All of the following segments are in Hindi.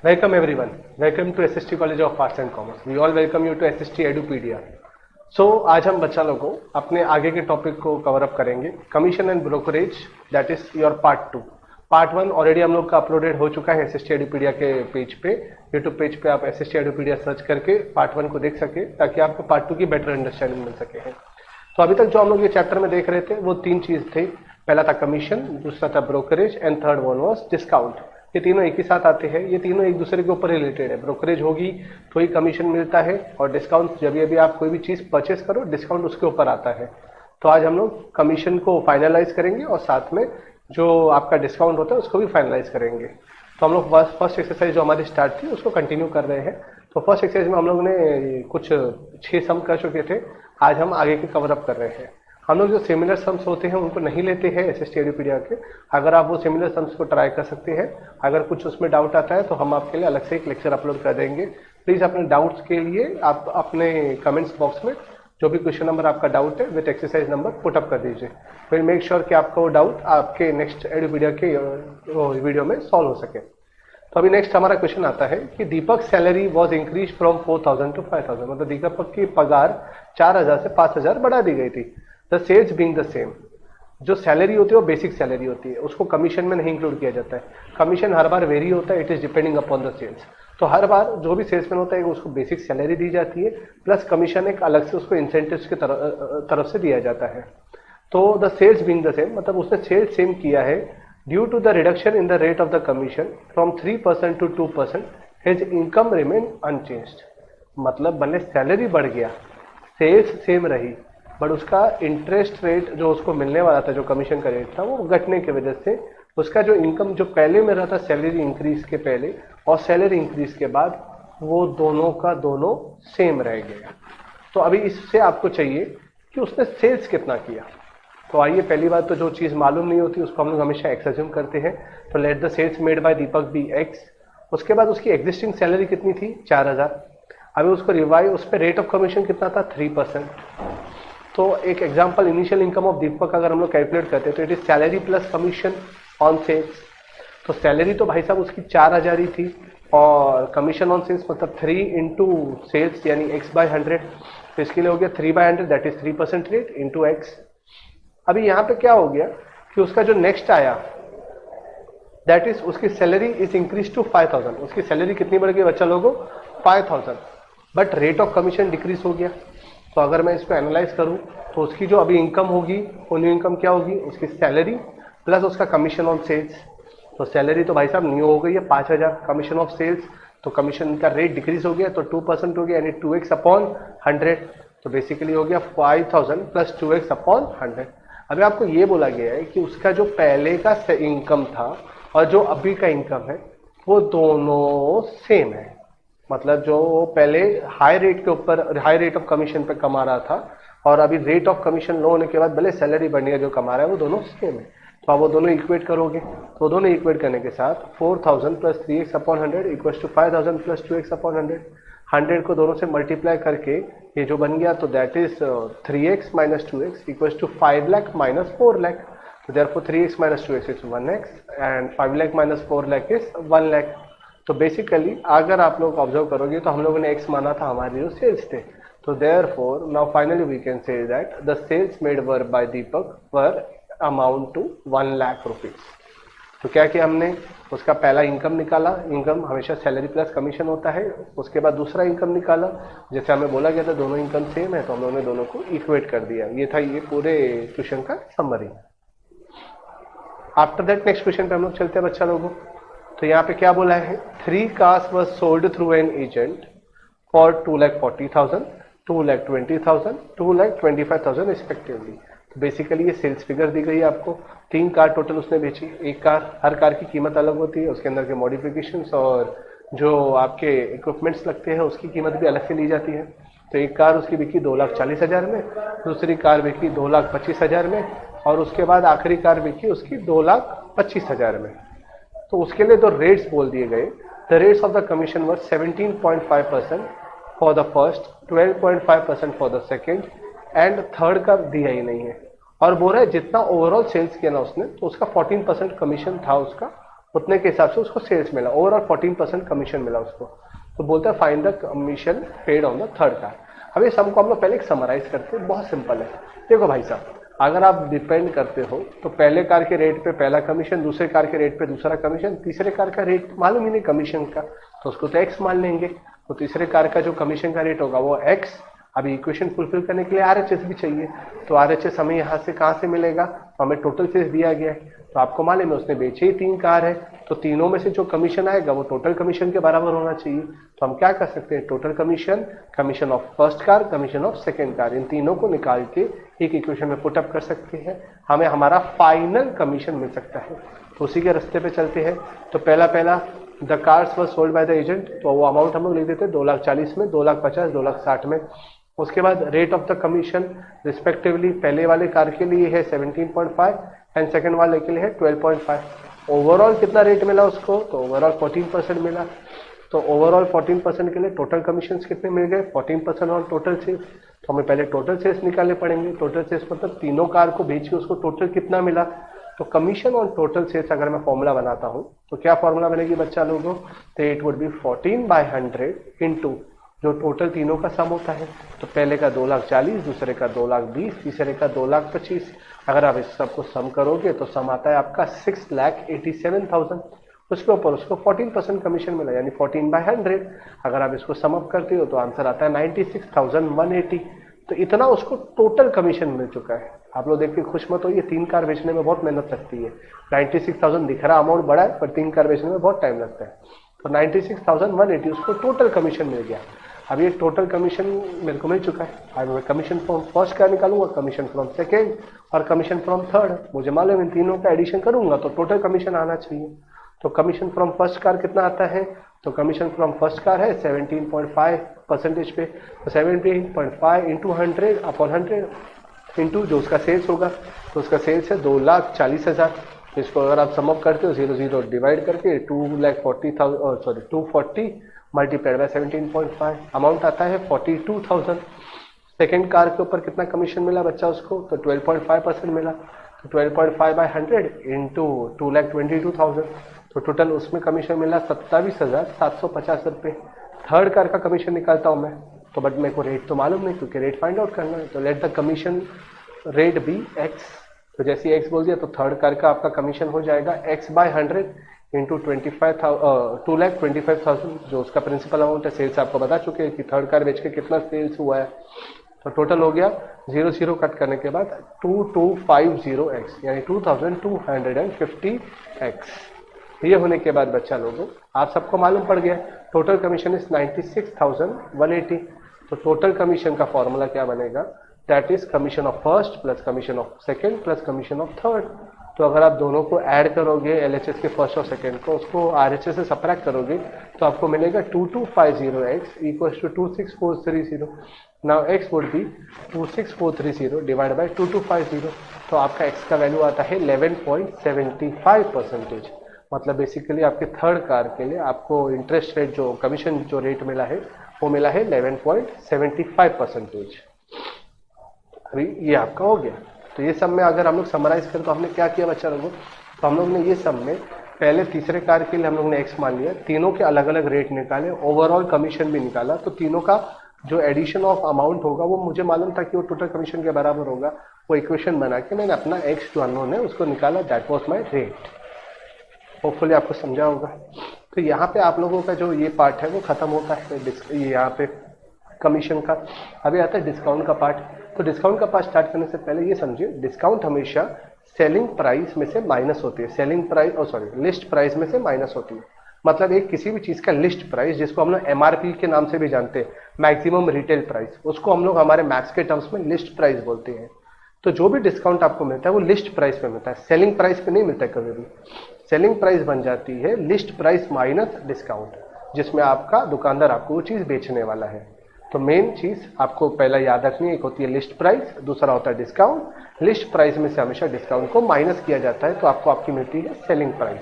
Welcome everyone. Welcome to SST College of Arts and Commerce. We all welcome you to SST Edupedia. आज हम बच्चा लोगों अपने आगे के टॉपिक को कवर अप करेंगे, commission and brokerage, that is your part 2। Part 1 already हम लोग का अपलोडेड हो चुका है SST Edupedia के पेज पे, यूट्यूब पेज पे आप SST Edupedia सर्च करके पार्ट 1 को देख सके ताकि आपको पार्ट 2 की बेटर अंडरस्टैंडिंग मिल सके है। तो अभी तक जो हम लोग ये चैप्टर में देख रहे थे वो 3 चीज थे। पहला था कमीशन, दूसरा था brokerage and third one was discount. ये तीनों एक ही साथ आते हैं, ये तीनों एक दूसरे के ऊपर रिलेटेड है। ब्रोकरेज होगी तो ही कमीशन मिलता है और डिस्काउंट जब भी आप कोई भी चीज परचेस करो डिस्काउंट उसके ऊपर आता है। तो आज हम लोग कमीशन को फाइनलाइज करेंगे और साथ में जो आपका डिस्काउंट होता है उसको भी फाइनलाइज करेंगे। तो हम लोग फर्स्ट एक्सरसाइज जो हमारी स्टार्ट थी उसको कंटिन्यू कर रहे हैं। तो फर्स्ट एक्सरसाइज में हम लोग ने कुछ 6 सम कर चुके थे, आज हम आगे के कवर अप कर रहे हैं। हम लोग जो सिमिलर सम्स होते हैं उनको नहीं लेते हैं SST Edupedia के। अगर आप वो सिमिलर सम्स को ट्राई कर सकते हैं, अगर कुछ उसमें डाउट आता है तो हम आपके लिए अलग से एक लेक्चर अपलोड कर देंगे। प्लीज अपने डाउट्स के लिए आप अपने कमेंट्स बॉक्स में जो भी क्वेश्चन नंबर आपका डाउट है with exercise number put up कर दीजिए। फिर मेक श्योर कि आपका वो डाउट आपके नेक्स्ट Edupedia के वीडियो में सॉल्व हो सके। तो अभी नेक्स्ट हमारा क्वेश्चन आता है कि Deepak salary was increase from 4000 to 5000, मतलब दीपक की पगार 4000 से 5000 बढ़ा दी गई थी। The sales being the same, जो सैलरी होती है वो बेसिक सैलरी होती है, उसको कमीशन में नहीं इंक्लूड किया जाता है। कमीशन हर बार वेरी होता है, it is depending upon the sales. तो हर बार जो भी सेल्समैन होता है उसको बेसिक सैलरी दी जाती है, प्लस कमीशन एक अलग से उसको इंसेंटिव्स की तरफ से दिया जाता है। तो the sales being the same मतलब उसने सेल्स सेम किया है। Due to the reduction in the rate of the commission from 3% to 2%, his income remain unchanged. मतलब भले सैलरी बढ़ गया, सेल्स सेम रही, बट उसका इंटरेस्ट रेट जो उसको मिलने वाला था, जो कमीशन का रेट था, वो घटने की वजह से उसका जो इनकम जो पहले में रहा था सैलरी इंक्रीज के पहले और सैलरी इंक्रीज के बाद, वो दोनों का दोनों सेम रह गया। तो अभी इससे आपको चाहिए कि उसने सेल्स कितना किया। तो आइए, पहली बात तो जो चीज़ मालूम नहीं होती उसको हम लोग हमेशा एक्स अज्यूम करते हैं। तो let the sales made by Deepak be x. उसके बाद उसकी एग्जिस्टिंग सैलरी कितनी थी, 4000। अभी उसको रिवाइव, उस पर रेट ऑफ कमीशन कितना था, 3%। तो एक example, initial income of Deepak अगर हम लोग कैलकुलेट करते हैं तो it is salary plus commission on sales. तो सैलरी तो भाई साहब उसकी 4000 ही थी और कमीशन ऑन सेल्स मतलब 3 इंटू सेल्स यानी x/100। तो इसके लिए हो गया 3/100, that is 3% rate into x। अभी यहाँ पे क्या हो गया कि उसका जो नेक्स्ट आया दैट इज उसकी सैलरी इज इंक्रीज टू 5000। उसकी सैलरी कितनी बढ़ गई बच्चा लोगों, 5000, but rate of commission decrease हो गया। तो अगर मैं इसको एनालाइज करूं तो उसकी जो अभी इनकम होगी वो न्यू इनकम क्या होगी, उसकी सैलरी प्लस उसका कमीशन ऑन सेल्स। तो सैलरी तो भाई साहब न्यू हो गई है 5000, कमीशन ऑफ सेल्स तो कमीशन का रेट डिक्रीज हो गया तो 2% हो गया यानी 2x/100। तो बेसिकली हो गया 5000 प्लस 2x/100। अभी आपको ये बोला गया है कि उसका जो पहले का इनकम था और जो अभी का इनकम है वो दोनों सेम है। मतलब जो पहले हाई रेट के ऊपर, हाई रेट ऑफ कमीशन पे कमा रहा था और अभी रेट ऑफ कमीशन लो होने के बाद भले सैलरी बढ़नी है, जो कमा रहा है वो दोनों सेम है। तो आप वो दोनों इक्वेट करोगे, तो दोनों इक्वेट करने के साथ 4000 plus 3x/100 equals to 5000 plus 2x/100। 100 को दोनों से मल्टीप्लाई करके ये जो बन गया तो that is 3x minus 2x equals to 5 lakh minus 4 lakh. तो therefore 3x minus 2x is 1x and 5 lakh minus 4 lakh is 1 lakh. तो बेसिकली अगर आप लोग ऑब्जर्व करोगे तो हम लोगों ने x माना था हमारे जो सेल्स थे। तो therefore now finally we can say that the sales made were by Deepak were amount to 1 lakh rupees. तो क्या किया हमने, उसका पहला इनकम निकाला, इनकम हमेशा सैलरी प्लस कमीशन होता है। उसके बाद दूसरा इनकम निकाला, जैसे हमें बोला गया था दोनों इनकम सेम है तो हम लोगों ने दोनों को इक्वेट कर दिया। ये था ये पूरे क्वेश्चन का summary. After that next question पे हम लोग चलते हैं बच्चा लोगों। तो यहाँ पे क्या बोला है, 3 cars were sold through an agent for 2,40,000, 2,20,000, 2,25,000 respectively. तो बेसिकली ये सेल्स फिगर दी गई है आपको। 3 कार टोटल उसने बेची, एक कार, हर कार की कीमत अलग होती है, उसके अंदर के मॉडिफिकेशंस और जो आपके इक्विपमेंट्स लगते हैं उसकी कीमत भी अलग से ली जाती है। तो एक कार उसकी बिकी 2,40,000 में, दूसरी कार बिकी 2,25,000 में और उसके बाद आखिरी कार बिकी उसकी 2,25,000 में। तो उसके लिए तो रेट्स बोल दिए गए। The rates of the commission were 17.5% for the first, 12.5% for the second and third का दिया ही नहीं है। और बोल रहा है जितना ओवरऑल सेल्स किया ना उसने तो उसका 14% कमीशन था उसका उतने के हिसाब से उसको सेल्स मिला, ओवरऑल 14% कमीशन मिला उसको। तो बोलता है find the commission paid on the third car. अब ये सम को हम लोग पहले एक समराइज करते हैं, बहुत सिंपल है। देखो भाई साहब, अगर आप डिपेंड करते हो तो पहले कार के रेट पे पहला कमीशन, दूसरे कार के रेट पे दूसरा कमीशन, तीसरे कार का रेट मालूम ही नहीं कमीशन का, तो उसको तो एक्स मान लेंगे। तो तीसरे कार का जो कमीशन का रेट होगा वो एक्स। अभी इक्वेशन फुलफिल करने के लिए आरएचएस भी चाहिए, तो आरएचएस हमें यहाँ से कहाँ से मिलेगा, तो हमें टोटल सेल्स दिया गया है, तो आपको मालूम है उसने बेचे ही 3 कार है, तो तीनों में से जो कमीशन आएगा वो टोटल कमीशन के बराबर होना चाहिए। तो हम क्या कर सकते हैं, total commission, commission of first car, commission of second car, इन तीनों को निकाल के एक इक्वेशन में पुटअप कर सकते हैं, हमें हमारा फाइनल कमीशन मिल सकता है। तो उसी के रास्ते पे चलते हैं। तो पहला the cars were sold by the agent, तो वो अमाउंट हम लोग लिख देते हैं 2,40,000 में, 2,50,000, 2,60,000 में। उसके बाद rate of the commission respectively पहले वाले कार के लिए है 17.5 एंड सेकंड वाले के लिए है 12.5। ओवरऑल कितना रेट मिला उसको, तो ओवरऑल 14% मिला। तो ओवरऑल 14% के लिए टोटल कमीशन कितने मिल गए, 14% ऑन टोटल सेल्स। तो हमें पहले टोटल सेल्स निकालने पड़ेंगे। टोटल सेल्स मतलब तीनों कार को बेच के उसको टोटल कितना मिला। तो कमीशन ऑन टोटल सेल्स अगर मैं फॉर्मूला बनाता हूं तो क्या फॉर्मूला बनेगी बच्चा लोगों, तो इट वुड बी 14/100 इंटू जो टोटल तीनों का सम होता है। तो पहले का 2,40,000, दूसरे का 2,20,000, तीसरे का 2,25,000। अगर आप इस सबको सम करोगे तो सम आता है आपका 6,87,000। उसके ऊपर उसको 14% कमीशन मिला, यानी 14/100। अगर आप इसको सम अप करते हो तो आंसर आता है 96,180। तो इतना उसको टोटल कमीशन मिल चुका है। आप लोग देख के खुश मत होइए, 3 कार बेचने में बहुत मेहनत लगती है। 96,000 दिख रहा अमाउंट बड़ा है, पर 3 कार बेचने में बहुत टाइम लगता है। तो 96,180 उसको टोटल कमीशन मिल गया। अब ये टोटल कमीशन मेरे को मिल चुका है। अब मैं कमीशन फ्रॉम फर्स्ट का निकालूंगा, कमीशन फ्रॉम सेकेंड और कमीशन फ्रॉम थर्ड। मुझे मालूम इन तीनों का एडिशन करूंगा तो टोटल कमीशन आना चाहिए। तो कमीशन फ्रॉम फर्स्ट कार कितना आता है, तो कमीशन फ्रॉम फर्स्ट कार है 17.5% पे। तो 17.5 इंटू 100 अपॉन 100 इंटू जो उसका सेल्स होगा, तो उसका सेल्स है 2,40,000। इसको अगर आप समअप करते हो 0 डिवाइड करके 240 मल्टीप्लाइड बाय 17.5 अमाउंट आता है 42,000। सेकेंड कार के ऊपर कितना कमीशन मिला बच्चा उसको, तो 12.5% मिला। तो 12.5/100 इंटू 2,22,000, तो टोटल उसमें कमीशन मिला 27,750 रुपये। थर्ड कार का कमीशन निकालता हूं मैं, तो बट मेरे को रेट तो मालूम नहीं क्योंकि रेट फाइंड आउट करना है। तो let the commission rate be x. तो जैसे एक्स बोल दिया तो थर्ड कार का आपका कमीशन हो जाएगा x/100 इंटू 2,25,000 जो उसका प्रिंसिपल अमाउंट है। सेल्स आपको बता चुके हैं कि थर्ड कार बेच के कितना सेल्स हुआ है। तो टोटल हो गया 0 कट करने के बाद 2250x यानी 2250x। ये होने के बाद बच्चा लोगों आप सबको मालूम पड़ गया टोटल कमीशन इज 96,180। तो टोटल कमीशन का फॉर्मूला क्या बनेगा, that is commission of first plus commission of second plus commission of third. तो अगर आप दोनों को ऐड करोगे एलएचएस के फर्स्ट और सेकेंड को, उसको आरएचएस से सबट्रैक्ट करोगे तो आपको मिलेगा 2250x equals to 26430। Now x would be 26430 divide by 2250। तो आपका x का वैल्यू आता है 11.75%। मतलब बेसिकली आपके थर्ड कार के लिए आपको इंटरेस्ट रेट जो कमीशन जो रेट मिला है वो मिला है 11.75%। अभी ये आपका हो गया। तो ये सब में अगर हम लोग समराइज करें तो हमने क्या किया बच्चा लोगों, तो हम लोग ने ये सब में पहले तीसरे कार के लिए हम लोग ने x मान लिया, तीनों के अलग अलग रेट निकाले, ओवरऑल कमीशन भी निकाला। तो तीनों का जो एडिशन ऑफ अमाउंट होगा वो मुझे मालूम था कि वो टोटल कमीशन के बराबर होगा। वो इक्वेशन बना के मैंने अपना x जो अननोन है उसको निकाला, that was my rate. Hopefully आपको समझा होगा। तो यहाँ पे आप लोगों का जो ये पार्ट है वो खत्म होता है यहाँ पे कमीशन का। अभी आता है डिस्काउंट का पार्ट। तो डिस्काउंट का पार्ट स्टार्ट करने से पहले ये समझिए डिस्काउंट हमेशा सेलिंग प्राइस में से माइनस होती है। सेलिंग प्राइस लिस्ट प्राइस में से माइनस होती है। मतलब एक किसी भी चीज का लिस्ट प्राइस जिसको हम लोग एमआरपी के नाम से भी जानते हैं, मैक्सिमम रिटेल प्राइस, उसको हम लोग हमारे मैथ्स के टर्म्स में लिस्ट प्राइस बोलते हैं। तो जो भी डिस्काउंट आपको मिलता है वो लिस्ट प्राइस पे मिलता है, सेलिंग प्राइस पे नहीं मिलता है कभी भी। सेलिंग प्राइस बन जाती है लिस्ट प्राइस माइनस डिस्काउंट, जिसमें आपका दुकानदार आपको वो चीज बेचने वाला है। तो मेन चीज आपको पहला याद रखनी है, एक होती है लिस्ट प्राइस, दूसरा होता है डिस्काउंट। लिस्ट प्राइस में से हमेशा डिस्काउंट को माइनस किया जाता है तो आपको आपकी मिलती है सेलिंग प्राइस।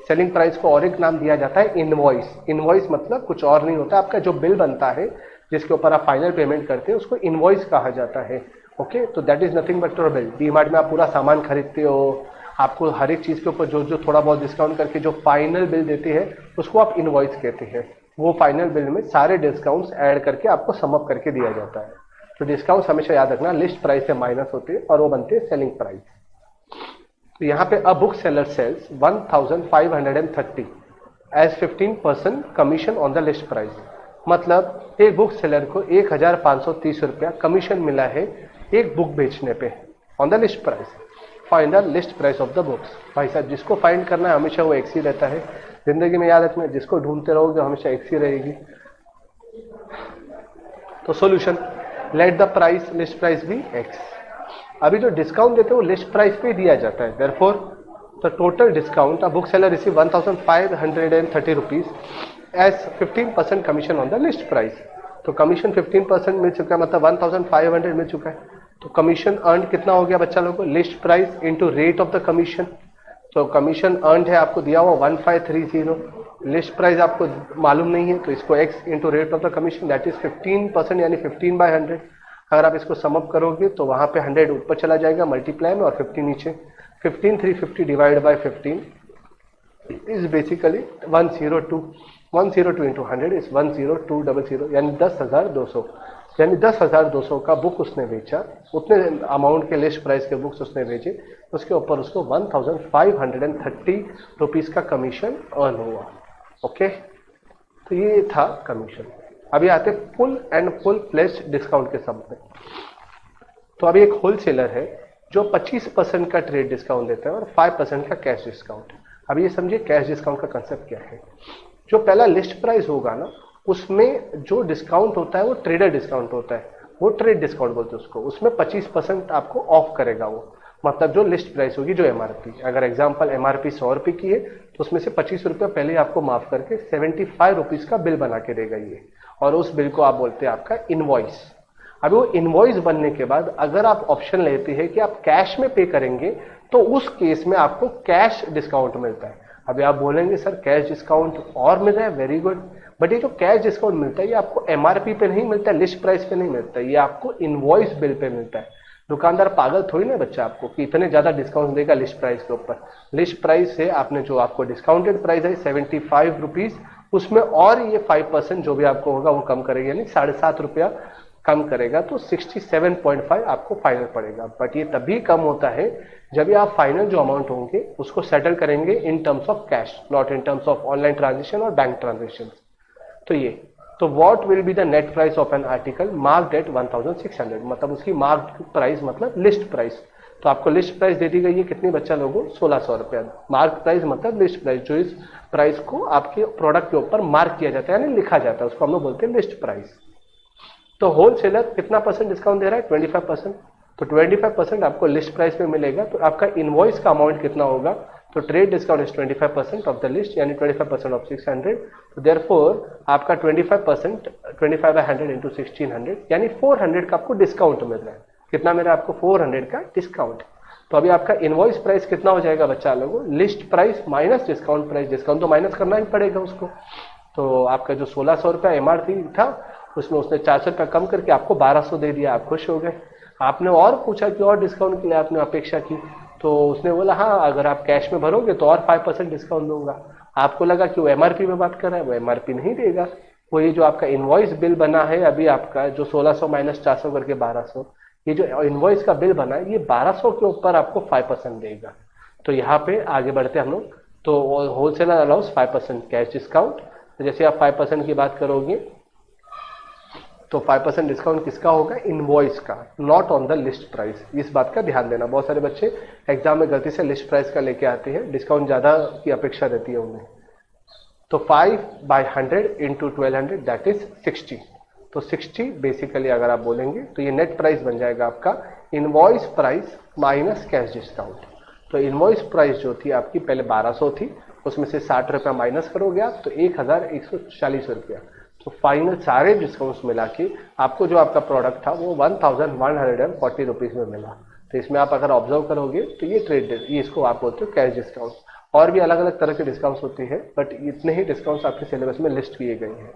सेलिंग प्राइस को और एक नाम दिया जाता है इनवॉइस। इनवॉइस मतलब कुछ और नहीं होता, आपका जो बिल बनता है जिसके ऊपर आप फाइनल पेमेंट करते हैं उसको इनवॉइस कहा जाता है। ओके, तो that is nothing but your bill. DMart में आप पूरा सामान खरीदते हो, आपको हर एक चीज के ऊपर जो जो थोड़ा बहुत डिस्काउंट करके जो फाइनल बिल देते हैं उसको आप इनवॉइस कहते हैं। वो फाइनल बिल में सारे डिस्काउंट्स ऐड करके आपको सम अप करके दिया जाता है। तो डिस्काउंट हमेशा याद रखना लिस्ट प्राइस से माइनस होते हैं और वो बनते हैं सेलिंग प्राइस। तो यहाँ पे a book seller sells 1530 as 15% commission on the list price. मतलब एक बुक सेलर को 1530 रुपया कमीशन मिला है एक बुक बेचने पे on the list price. Find the list price of the books. भाई साहब जिसको फाइंड करना है हमेशा वो एक्स ही रहता है। जिंदगी में याद रखना जिसको ढूंढते रहोगे हमेशा एक्स ही रहेगी। तो solution let the price list price be x. अभी जो डिस्काउंट देते हैं वो लिस्ट प्राइस पे दिया जाता है। Therefore the total discount a book seller receive 1530 rupees as 15% commission on the list price. तो कमीशन 15% मिल चुका है, मतलब 1500 मिल चुका है। तो कमीशन अर्न कितना हो गया बच्चा लोगों को, list price into rate of the commission. तो कमीशन अर्न है आपको दिया हुआ 1530, लिस्ट प्राइस आपको मालूम नहीं है तो इसको x into rate of the commission that is 15% यानी 15/100। अगर आप इसको समअप करोगे तो वहां पे 100 ऊपर चला जाएगा मल्टीप्लाई में और 50 नीचे। 15350 divide by 15 is basically 102 into 100 is 10200 यानी 10,200। यानी 10,200 का बुक उसने बेचा, उतने अमाउंट के लिस्ट प्राइस के बुक्स उसने बेचे, उसके ऊपर उसको 1530 रुपीज का कमीशन अर्न हुआ। ओके, तो ये था कमीशन। अभी आते full and full fledged discount के शब्द में। तो अभी एक होलसेलर है जो 25% का ट्रेड डिस्काउंट देता है और 5% का कैश डिस्काउंट। अभी ये समझिए कैश डिस्काउंट का कंसेप्ट क्या है। जो पहला लिस्ट प्राइस होगा ना उसमें जो डिस्काउंट होता है वो ट्रेडर डिस्काउंट होता है, वो ट्रेड डिस्काउंट बोलते हैं उसको। उसमें 25% आपको ऑफ करेगा वो, मतलब जो लिस्ट प्राइस होगी जो एमआरपी। अगर एग्जांपल एमआरपी 100 रुपए की है तो उसमें से 25 रुपये पहले आपको माफ करके 75 रुपीज का बिल बना के देगा ये, और उस बिल को आप बोलते हैं आपका इनवॉइस। अभी वो इनवॉइस बनने के बाद अगर आप ऑप्शन लेते हैं कि आप कैश में पे करेंगे तो उस केस में आपको कैश डिस्काउंट मिलता है। अभी आप बोलेंगे सर कैश डिस्काउंट और मिल रहा है, वेरी गुड, बट ये जो कैश डिस्काउंट मिलता है ये आपको एमआरपी पे नहीं मिलता है, लिस्ट प्राइस पे नहीं मिलता है, ये आपको इनवॉइस बिल पे मिलता है। दुकानदार पागल थोड़ी ना बच्चा आपको कि इतने ज्यादा डिस्काउंट देगा लिस्ट प्राइस के ऊपर। लिस्ट प्राइस से आपने जो आपको डिस्काउंटेड प्राइस है 75 रुपीज, उसमें और ये 5% जो भी आपको होगा वो कम करेगा, यानी 7.5 रुपया कम करेगा, तो 67.5 आपको फाइनल पड़ेगा। बट ये तभी कम होता है जब भी आप फाइनल जो अमाउंट होंगे उसको सेटल करेंगे in terms of cash, not in terms of online transaction और बैंक ट्रांजेक्शन। तो ये तो what will be the net price of an article marked at 1600, मतलब उसकी मार्क्ड प्राइस मतलब लिस्ट प्राइस। तो आपको लिस्ट प्राइस दे दी गई है कितनी बच्चा लोगों, 1600 रुपया। मार्क प्राइस मतलब लिस्ट प्राइस, जो इस प्राइस को आपके प्रोडक्ट के ऊपर मार्क किया जाता है यानी लिखा जाता है, उसको हम लोग बोलते हैं लिस्ट प्राइस। तो होलसेलर कितना परसेंट डिस्काउंट दे रहा है, 25%। तो 25% आपको लिस्ट प्राइस में मिलेगा। तो आपका इनवॉइस का अमाउंट कितना होगा, तो trade discount is 25% of the list यानी 25% ऑफ 600। तो देयरफॉर आपका 25% 25/100 इंटू 1600 यानी 400 का आपको डिस्काउंट मिल रहा है। कितना मिल रहा है आपको, 400 का डिस्काउंट। तो अभी आपका इनवॉइस प्राइस कितना हो जाएगा बच्चा लोगों, list price minus discount price. Discount तो माइनस करना ही पड़ेगा उसको। तो आपका जो 1600 रुपया एमआरपी था उसमें उसने 400 रुपया कम करके आपको 1200 दे दिया, आप खुश हो गए। आपने और पूछा कि और डिस्काउंट के लिए आपने अपेक्षा की, तो उसने बोला हाँ अगर आप कैश में भरोगे तो और 5% डिस्काउंट दूंगा। आपको लगा कि वो एमआरपी में बात कर रहा है, वो एमआरपी नहीं देगा। वो ये जो आपका इनवॉइस बिल बना है अभी आपका जो 1600 माइनस 400 करके 1200, ये जो इनवॉइस का बिल बना है ये 1200 के ऊपर आपको 5% देगा। तो यहाँ पे आगे बढ़ते हम लोग। तो होलसेलर अलाउस 5% कैश डिस्काउंट। जैसे आप 5% की बात करोगे तो 5% डिस्काउंट किसका होगा, इनवॉइस का, not on the list price. इस बात का ध्यान देना, बहुत सारे बच्चे एग्जाम में गलती से लिस्ट प्राइस का लेके आते हैं, डिस्काउंट ज्यादा की अपेक्षा रहती है उन्हें। तो 5/100 इंटू 1200 दैट इज 60। तो 60 बेसिकली अगर आप बोलेंगे तो ये नेट प्राइस बन जाएगा आपका invoice price minus cash discount. तो इनवॉइस प्राइस जो थी आपकी पहले 1200 थी, उसमें से 60 रुपया माइनस करोगे आप तो 1140 रुपया। तो फाइनल सारे डिस्काउंट्स मिला के आपको जो आपका प्रोडक्ट था वो 1140 रुपीज में मिला। तो इसमें आप अगर ऑब्जर्व करोगे तो ये ट्रेड, ये इसको आप बोलते हो कैश डिस्काउंट। और भी अलग अलग तरह के डिस्काउंट्स होते हैं बट इतने ही डिस्काउंट्स आपके सिलेबस में लिस्ट किए गए हैं।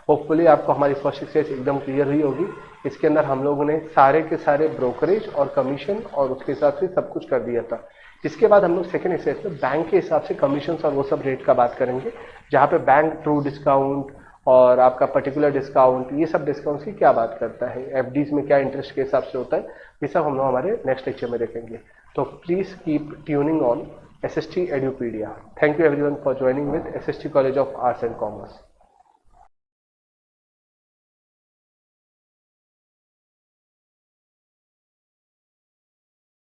होपफुली आपको हमारी फर्स्ट एक्सरसाइज एकदम क्लियर हुई होगी। इसके अंदर हम लोगों ने सारे के सारे ब्रोकरेज और कमीशन और उसके हिसाब से सब कुछ कर दिया था। इसके बाद हम लोग सेकेंड एक्सरसाइज में बैंक के हिसाब से कमीशन और वो सब रेट का बात करेंगे, जहाँ पे बैंक ट्रू डिस्काउंट और आपका पर्टिकुलर डिस्काउंट, ये सब डिस्काउंट्स की क्या बात करता है, एफडीज में क्या इंटरेस्ट के हिसाब से होता है, ये सब हम लोग हमारे नेक्स्ट लेक्चर में देखेंगे। तो please keep tuning on SST Edupedia. Thank you everyone for joining with SST College of Arts and Commerce.